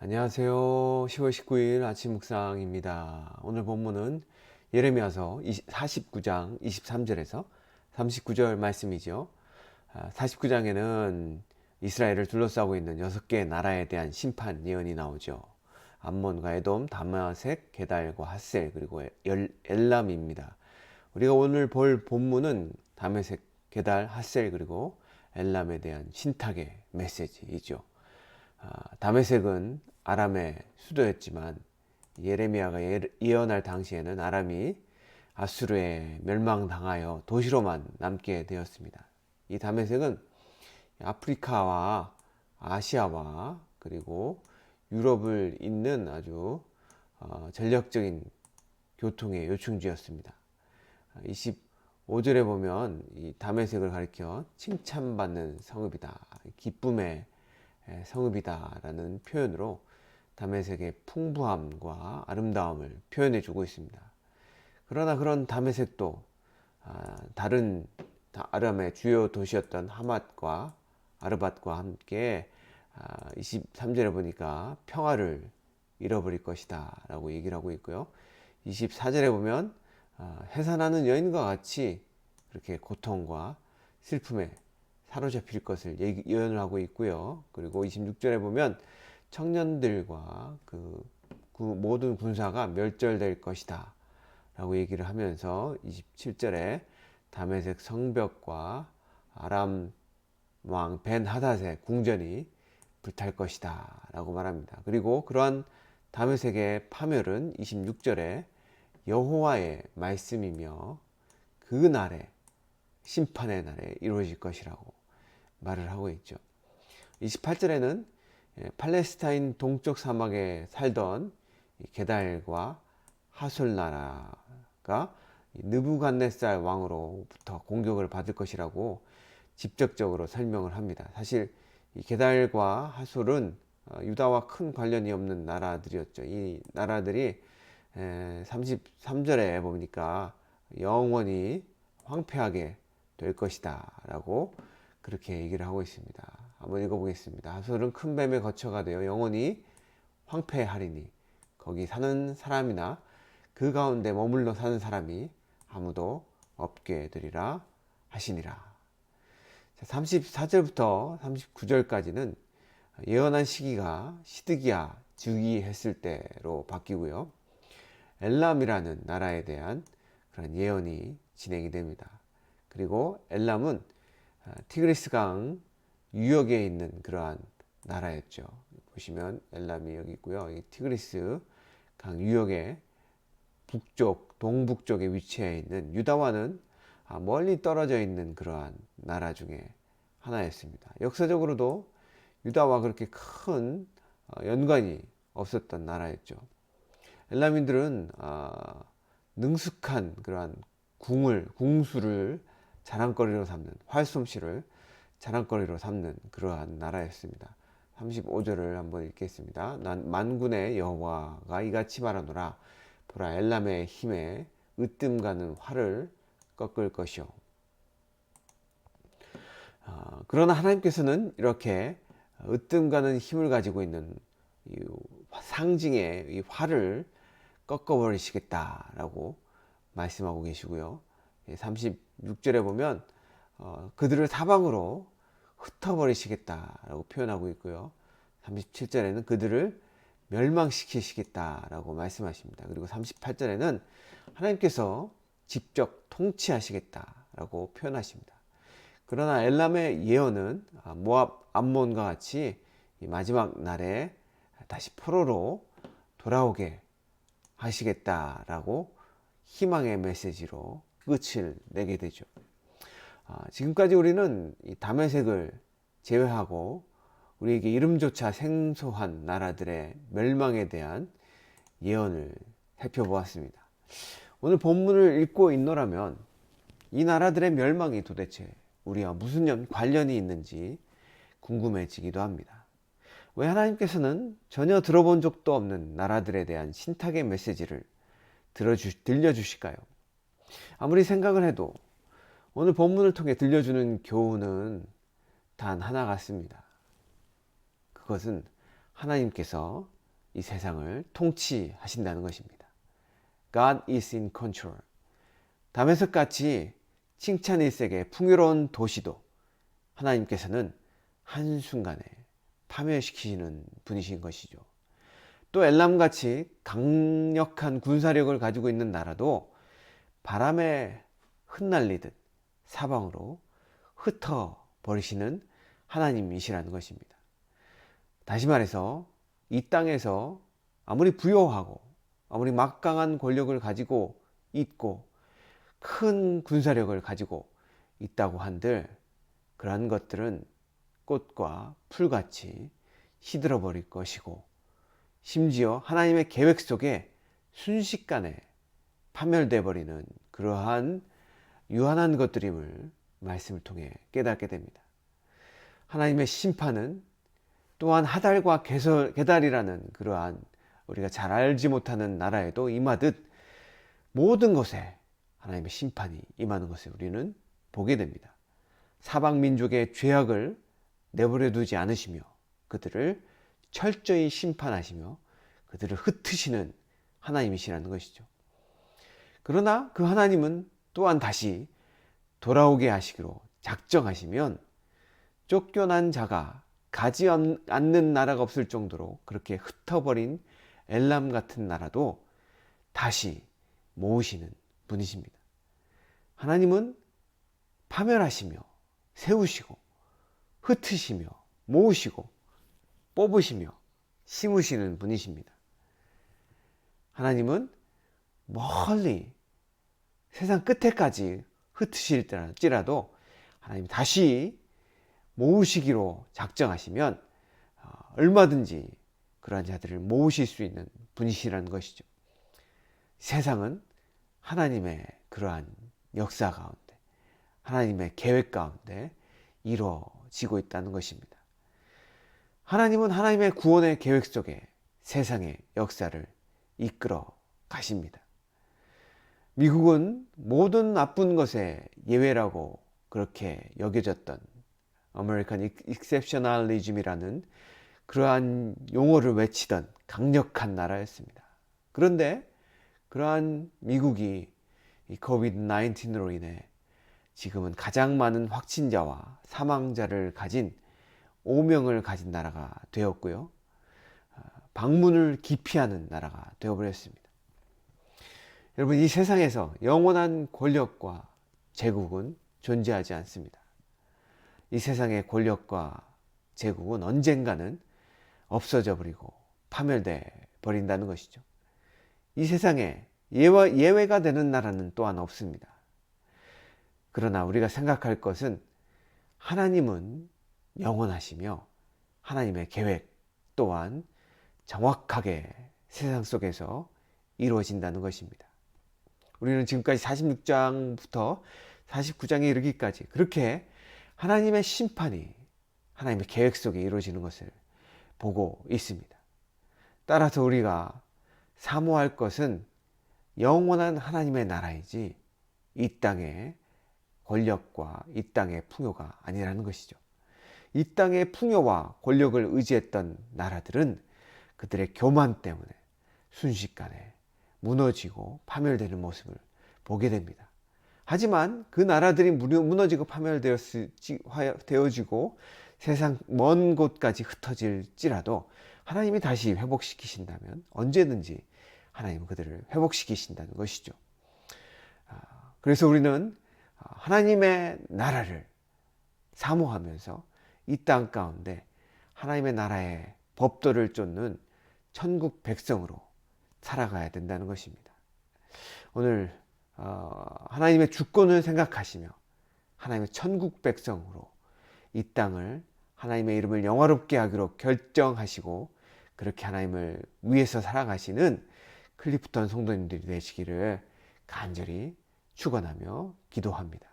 안녕하세요. 10월 19일 아침 묵상입니다. 오늘 본문은 예레미야서 49장 23절에서 39절 말씀이죠. 49장에는 이스라엘을 둘러싸고 있는 6개의 나라에 대한 심판 예언이 나오죠. 암몬과 에돔, 다메섹, 게달과 핫셀, 그리고 엘람입니다. 우리가 오늘 볼 본문은 다메섹, 게달, 핫셀, 그리고 엘람에 대한 신탁의 메시지이죠. 다메섹은 아람의 수도였지만 예레미야가 예언할 당시에는 아람이 아수르에 멸망당하여 도시로만 남게 되었습니다. 이 다메섹은 아프리카와 아시아와 그리고 유럽을 잇는 아주 전략적인 교통의 요충지였습니다. 25절에 보면 이 다메섹을 가리켜 칭찬받는 성읍이다, 기쁨의 성읍이다 라는 표현으로 다메섹의 풍부함과 아름다움을 표현해 주고 있습니다. 그러나 그런 다메섹도 다른 아람의 주요 도시였던 하맛과 아르밧과 함께 23절에 보니까 평화를 잃어버릴 것이다 라고 얘기를 하고 있고요. 24절에 보면 해산하는 여인과 같이 그렇게 고통과 슬픔에 사로잡힐 것을 예언을 하고 있고요. 그리고 26절에 보면 청년들과 그 모든 군사가 멸절될 것이다 라고 얘기를 하면서 27절에 다메섹 성벽과 아람 왕 벤 하닷의 궁전이 불탈 것이다 라고 말합니다. 그리고 그러한 다메섹의 파멸은 26절에 여호와의 말씀이며 그 날에 심판의 날에 이루어질 것이라고 말을 하고 있죠. 28절에는 팔레스타인 동쪽 사막에 살던 게달과 하솔 나라가 느부갓네살 왕으로부터 공격을 받을 것이라고 직접적으로 설명을 합니다. 사실 이 게달과 하솔은 유다와 큰 관련이 없는 나라들이었죠. 이 나라들이 33절에 보니까 영원히 황폐하게 될 것이다 라고 그렇게 얘기를 하고 있습니다. 한번 읽어보겠습니다. 하솔은 큰 뱀의 거처가 되어 영원히 황폐하리니 거기 사는 사람이나 그 가운데 머물러 사는 사람이 아무도 없게 되리라 하시니라. 34절부터 39절까지는 예언한 시기가 시드기야 즉위했을 때로 바뀌고요. 엘람이라는 나라에 대한 그런 예언이 진행이 됩니다. 그리고 엘람은 티그리스강 유역에 있는 그러한 나라였죠. 보시면 엘람이 여기 있고요. 이 티그리스 강 유역의 북쪽, 동북쪽에 위치해 있는 유다와는 멀리 떨어져 있는 그러한 나라 중에 하나였습니다. 역사적으로도 유다와 그렇게 큰 연관이 없었던 나라였죠. 엘람인들은 능숙한 그러한 궁수를 자랑거리로 삼는, 활솜씨를 자랑거리로 삼는 그러한 나라였습니다. 35절을 한번 읽겠습니다. 난 만군의 여호와가 이같이 말하노라. 보라, 엘람의 힘에 으뜸가는 활을 꺾을 것이요. 그러나 하나님께서는 이렇게 으뜸가는 힘을 가지고 있는 이 상징의 이 활을 꺾어버리시겠다라고 말씀하고 계시고요. 36절에 보면 그들을 사방으로 흩어버리시겠다라고 표현하고 있고요. 37절에는 그들을 멸망시키시겠다라고 말씀하십니다. 그리고 38절에는 하나님께서 직접 통치하시겠다라고 표현하십니다. 그러나 엘람의 예언은 모압 암몬과 같이 마지막 날에 다시 포로로 돌아오게 하시겠다라고 희망의 메시지로 끝을 내게 되죠. 지금까지 우리는 이 다메섹을 제외하고 우리에게 이름조차 생소한 나라들의 멸망에 대한 예언을 살펴보았습니다. 오늘 본문을 읽고 있노라면 이 나라들의 멸망이 도대체 우리와 무슨 관련이 있는지 궁금해지기도 합니다. 왜 하나님께서는 전혀 들어본 적도 없는 나라들에 대한 신탁의 메시지를 들려주실까요? 아무리 생각을 해도 오늘 본문을 통해 들려주는 교훈은 단 하나 같습니다. 그것은 하나님께서 이 세상을 통치하신다는 것입니다. God is in control. 다메섹 같이 칭찬 일색의 풍요로운 도시도 하나님께서는 한순간에 파멸시키시는 분이신 것이죠. 또 엘람같이 강력한 군사력을 가지고 있는 나라도 바람에 흩날리듯 사방으로 흩어버리시는 하나님이시라는 것입니다. 다시 말해서 이 땅에서 아무리 부유하고 아무리 막강한 권력을 가지고 있고 큰 군사력을 가지고 있다고 한들 그러한 것들은 꽃과 풀같이 시들어버릴 것이고 심지어 하나님의 계획 속에 순식간에 파멸돼 버리는 그러한 유한한 것들임을 말씀을 통해 깨닫게 됩니다. 하나님의 심판은 또한 하달과 게달이라는 그러한 우리가 잘 알지 못하는 나라에도 임하듯 모든 것에 하나님의 심판이 임하는 것을 우리는 보게 됩니다. 사방 민족의 죄악을 내버려 두지 않으시며 그들을 철저히 심판하시며 그들을 흩으시는 하나님이시라는 것이죠. 그러나 그 하나님은 또한 다시 돌아오게 하시기로 작정하시면 쫓겨난 자가 가지 않는 나라가 없을 정도로 그렇게 흩어버린 엘람 같은 나라도 다시 모으시는 분이십니다. 하나님은 파멸하시며 세우시고 흩으시며 모으시고 뽑으시며 심으시는 분이십니다. 하나님은 멀리 세상 끝에까지 흩으실지라도 하나님 다시 모으시기로 작정하시면 얼마든지 그러한 자들을 모으실 수 있는 분이시라는 것이죠. 세상은 하나님의 그러한 역사 가운데 하나님의 계획 가운데 이루어지고 있다는 것입니다. 하나님은 하나님의 구원의 계획 속에 세상의 역사를 이끌어 가십니다. 미국은 모든 나쁜 것의 예외라고 그렇게 여겨졌던 아메리칸 익셉셔널리즘이라는 그러한 용어를 외치던 강력한 나라였습니다. 그런데 그러한 미국이 이 코비드-19로 인해 지금은 가장 많은 확진자와 사망자를 가진 오명을 가진 나라가 되었고요. 방문을 기피하는 나라가 되어버렸습니다. 여러분, 이 세상에서 영원한 권력과 제국은 존재하지 않습니다. 이 세상의 권력과 제국은 언젠가는 없어져 버리고 파멸돼 버린다는 것이죠. 이 세상에 예외가 되는 나라는 또한 없습니다. 그러나 우리가 생각할 것은 하나님은 영원하시며 하나님의 계획 또한 정확하게 세상 속에서 이루어진다는 것입니다. 우리는 지금까지 46장부터 49장에 이르기까지 그렇게 하나님의 심판이 하나님의 계획 속에 이루어지는 것을 보고 있습니다. 따라서 우리가 사모할 것은 영원한 하나님의 나라이지 이 땅의 권력과 이 땅의 풍요가 아니라는 것이죠. 이 땅의 풍요와 권력을 의지했던 나라들은 그들의 교만 때문에 순식간에 무너지고 파멸되는 모습을 보게 됩니다. 하지만 그 나라들이 무너지고 파멸되어지고 세상 먼 곳까지 흩어질지라도 하나님이 다시 회복시키신다면 언제든지 하나님은 그들을 회복시키신다는 것이죠. 그래서 우리는 하나님의 나라를 사모하면서 이 땅 가운데 하나님의 나라의 법도를 쫓는 천국 백성으로 살아가야 된다는 것입니다. 오늘 하나님의 주권을 생각하시며 하나님의 천국 백성으로 이 땅을 하나님의 이름을 영화롭게 하기로 결정하시고 그렇게 하나님을 위해서 살아가시는 클리프턴 성도님들이 되시기를 간절히 축원하며 기도합니다.